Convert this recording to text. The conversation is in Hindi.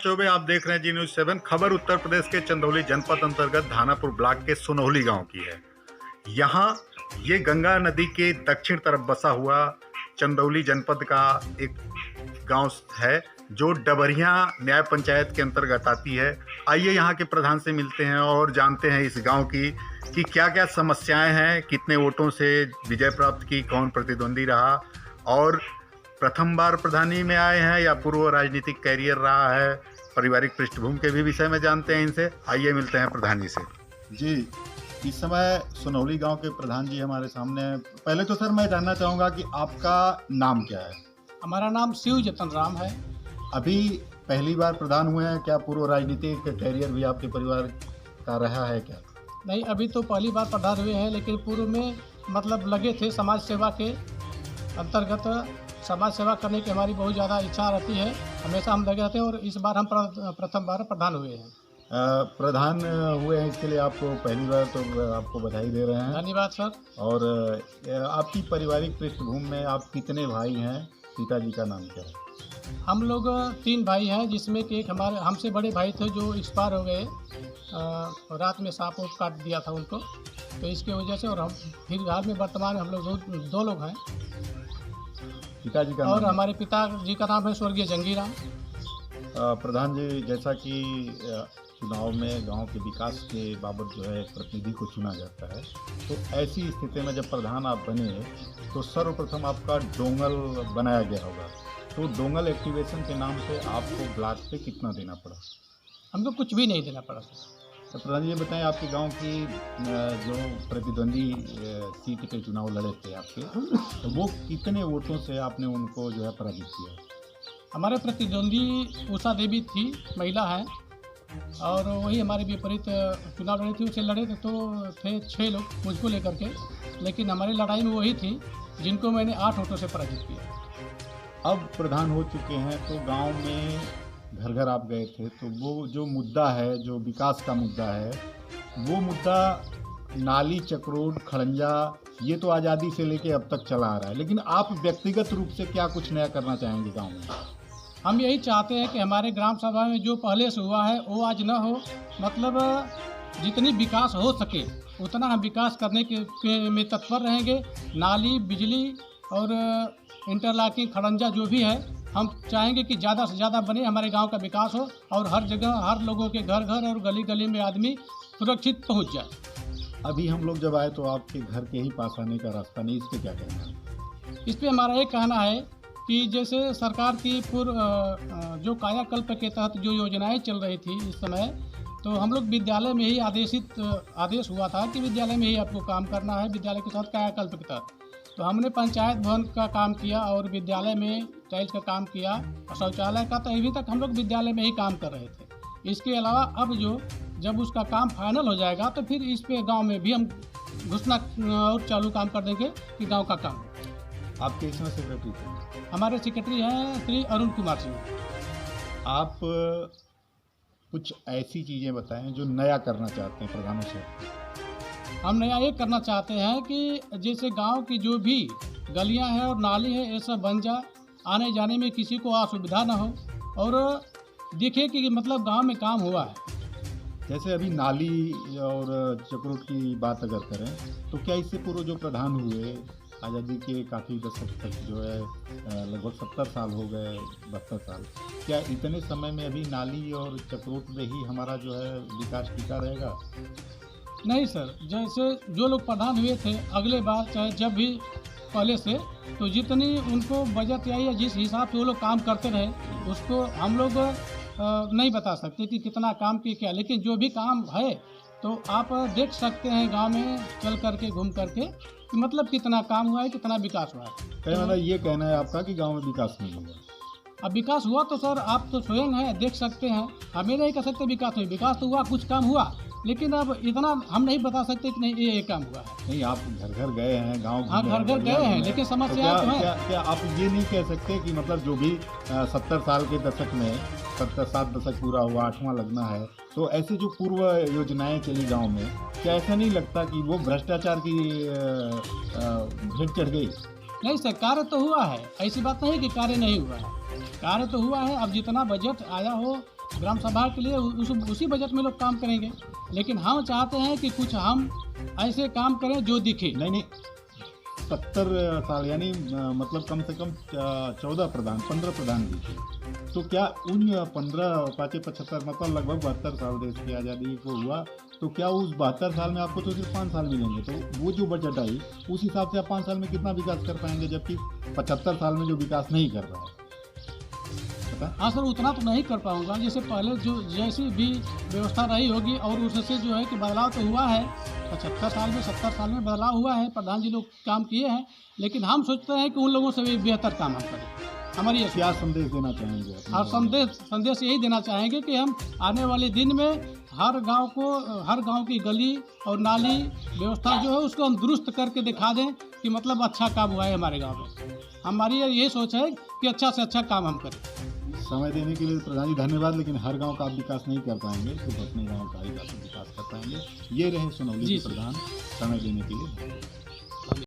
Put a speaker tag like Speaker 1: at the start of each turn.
Speaker 1: चौबे, आप देख रहे हैं जी न्यूज़ 7। खबर उत्तर प्रदेश के चंदौली जनपद अंतर्गत धानापुर ब्लॉक के सोनौली गांव की है। यहाँ ये गंगा नदी के दक्षिण तरफ बसा हुआ चंदौली जनपद का एक गांव है जो डबरिया न्याय पंचायत के अंतर्गत आती है। आइए यहाँ के प्रधान से मिलते हैं और जानते हैं इस गांव की कि क्या क्या समस्याएं हैं, कितने वोटों से विजय प्राप्त की, कौन प्रतिद्वंदी रहा और प्रथम बार प्रधानी में आए हैं या पूर्व राजनीतिक कैरियर रहा है। पारिवारिक पृष्ठभूमि के भी विषय में जानते हैं इनसे। आइए मिलते हैं प्रधान जी से।
Speaker 2: जी, इस समय सोनौली गांव के प्रधान जी हमारे सामने हैं। पहले तो सर मैं जानना चाहूँगा कि आपका नाम क्या है?
Speaker 3: हमारा नाम शिव जतन राम है।
Speaker 2: अभी पहली बार प्रधान हुए हैं, क्या पूर्व राजनीतिक कैरियर भी आपके परिवार का रहा है क्या?
Speaker 3: नहीं, अभी तो पहली बार प्रधान हुए हैं, लेकिन पूर्व में मतलब लगे थे समाज सेवा के अंतर्गत। समाज सेवा करने की हमारी बहुत ज़्यादा इच्छा रहती है, हमेशा हम लगे रहते हैं और इस बार हम प्रथम बार प्रधान हुए हैं।
Speaker 2: प्रधान हुए हैं, इसके लिए आपको पहली बार तो आपको बधाई दे रहे हैं।
Speaker 3: धन्यवाद सर।
Speaker 2: और आपकी पारिवारिक पृष्ठभूमि में आप कितने भाई हैं? पिताजी का नाम क्या है?
Speaker 3: हम लोग 3 भाई हैं, जिसमें कि एक हमारे हमसे बड़े भाई थे जो एक्सपायर हो गए। रात में सांप वोप काट दिया था उनको, तो इसके वजह से। और हम फिलहाल में वर्तमान में हम लोग 2 लोग हैं।
Speaker 2: पिताजी का
Speaker 3: और
Speaker 2: नाम?
Speaker 3: हमारे पिताजी का नाम है स्वर्गीय जंगीराम।
Speaker 2: प्रधान जी, जैसा कि चुनाव में गांव के विकास के बाबत जो है प्रतिनिधि को चुना जाता है, तो ऐसी स्थिति में जब प्रधान आप बने तो सर्वप्रथम आपका डोंगल बनाया गया होगा। तो डोंगल एक्टिवेशन के नाम से आपको ब्लॉक पे कितना देना पड़ा?
Speaker 3: हमको कुछ भी नहीं देना पड़ा सर।
Speaker 2: तो प्रधान जी, ये बताएं, आपके गांव की जो प्रतिद्वंदी सीट पे चुनाव लड़े थे आपके, तो वो कितने वोटों से आपने उनको जो है पराजित किया?
Speaker 3: हमारे प्रतिद्वंदी उषा देवी थी, महिला है, और वही हमारे विपरीत चुनाव लड़ी थी। उसे लड़े थे तो थे 6 लोग मुझको लेकर के, लेकिन हमारी लड़ाई में वही थी जिनको मैंने 8 वोटों से पराजित किया।
Speaker 2: अब प्रधान हो चुके हैं तो गांव में घर घर आप गए थे, तो वो जो मुद्दा है, जो विकास का मुद्दा है, वो मुद्दा नाली, चक्रोड, खड़ंजा, ये तो आज़ादी से लेके अब तक चला आ रहा है, लेकिन आप व्यक्तिगत रूप से क्या कुछ नया करना चाहेंगे गांव में?
Speaker 3: हम यही चाहते हैं कि हमारे ग्राम सभा में जो पहले से हुआ है वो आज न हो। मतलब जितनी विकास हो सके उतना हम विकास करने के में तत्पर रहेंगे। नाली, बिजली और इंटरलॉकिंग, खड़ंजा जो भी है, हम चाहेंगे कि ज़्यादा से ज़्यादा बने, हमारे गांव का विकास हो और हर जगह हर लोगों के घर घर और गली गली में आदमी सुरक्षित पहुंच जाए।
Speaker 2: अभी हम लोग जब आए तो आपके घर के ही पास आने का रास्ता नहीं, इस पर क्या कहना है?
Speaker 3: इस पर हमारा एक कहना है कि जैसे सरकार की पूर्व जो कायाकल्प के तहत जो योजनाएं चल रही थी इस समय, तो हम लोग विद्यालय में ही आदेश हुआ था कि विद्यालय में ही आपको काम करना है, विद्यालय के साथ कायाकल्प के तहत। तो हमने पंचायत भवन का काम किया और विद्यालय में टाइल्स का काम किया और शौचालय का, तो अभी तक हम लोग विद्यालय में ही काम कर रहे थे। इसके अलावा अब जब उसका काम फाइनल हो जाएगा तो फिर इस पे गांव में भी हम घुसना और चालू काम कर देंगे कि गांव का काम।
Speaker 2: आपके इसमें सेक्रेटरी थे?
Speaker 3: हमारे सेक्रेटरी हैं श्री अरुण कुमार सिंह।
Speaker 2: आप कुछ ऐसी चीज़ें बताएं जो नया करना चाहते हैं प्रधानों से।
Speaker 3: हम नया ये करना चाहते हैं कि जैसे गांव की जो भी गलियां हैं और नाली है, ये सब बन जाए, आने जाने में किसी को असुविधा ना हो और देखिए कि मतलब गांव में काम हुआ है।
Speaker 2: जैसे अभी नाली और चक्रोट की बात अगर करें तो क्या इससे पूर्व जो प्रधान हुए आज़ादी के काफ़ी दशक तक जो है, लगभग 70 साल हो गए, 72 साल, क्या इतने समय में अभी नाली और चक्रोट में ही हमारा जो है विकास टिका रहेगा?
Speaker 3: नहीं सर, जैसे जो लोग प्रधान हुए थे अगले बार चाहे जब भी पहले से, तो जितनी उनको बजट आई या जिस हिसाब से वो लोग काम करते रहे उसको हम लोग नहीं बता सकते कि कितना काम किए क्या, लेकिन जो भी काम है तो आप देख सकते हैं गांव में चल करके, घूम करके, कि मतलब कितना काम हुआ है, कितना विकास हुआ है।
Speaker 2: मतलब ये कहना है आपका कि गांव में विकास नहीं हुआ?
Speaker 3: अब विकास हुआ तो सर आप तो स्वयं हैं, देख सकते हैं, हमें नहीं कह सकते विकास नहीं, विकास तो हुआ, कुछ काम हुआ, लेकिन अब इतना हम नहीं बता सकते कि नहीं ये काम हुआ है।
Speaker 2: नहीं, आप घर घर गए हैं, गांव
Speaker 3: हाँ घर घर गए हैं, लेकिन समस्या तो है।
Speaker 2: क्या आप ये नहीं कह सकते कि मतलब जो भी 70 साल के दशक में 7 दशक पूरा हुआ, 8वां लगना है, तो ऐसे जो पूर्व योजनाएं चली गांव में, क्या ऐसा नहीं लगता कि वो भ्रष्टाचार की भेंट चढ़ गई?
Speaker 3: नहीं सर, कार्य तो हुआ है, ऐसी बात नहीं कि कार्य नहीं हुआ है, कार्य तो हुआ है। अब जितना बजट आया हो ग्राम सभा के लिए उसी बजट में लोग काम करेंगे। लेकिन हम चाहते हैं कि कुछ हम ऐसे काम करें जो दिखे।
Speaker 2: नहीं 70 साल यानी मतलब कम से कम 14 प्रधान 15 प्रधान भी थे। तो क्या उन 15 पाँचे 75 मतलब लगभग 72 साल देश की आज़ादी को हुआ, तो क्या उस 72 साल में आपको तो सिर्फ 5 साल मिलेंगे? तो वो जो बजट आई उस हिसाब से आप 5 साल में कितना विकास कर पाएंगे, जबकि 75 साल में जो विकास नहीं कर रहा है?
Speaker 3: हाँ सर, उतना तो नहीं कर पाऊँगा। जैसे पहले जो जैसी भी व्यवस्था रही होगी और उससे जो है कि बदलाव तो हुआ है, 75 साल में 70 साल में बदलाव हुआ है, प्रधान जी लोग काम किए हैं, लेकिन हम सोचते हैं कि उन लोगों से भी बेहतर काम हम करें। हमारी ये
Speaker 2: क्या संदेश देना चाहेंगे?
Speaker 3: और संदेश यही देना चाहेंगे कि हम आने वाले दिन में हर गांव की गली और नाली व्यवस्था जो है उसको हम दुरुस्त करके दिखा दें कि मतलब अच्छा काम हुआ है हमारे गांव में। हमारी ये सोच है कि अच्छा से अच्छा काम हम करें।
Speaker 2: समय देने के लिए प्रधान जी धन्यवाद, लेकिन हर गांव का आप विकास नहीं कर पाएंगे, सिर्फ अपने गांव का ही विकास कर पाएंगे। ये रहे सुनौली के प्रधान, समय देने के लिए।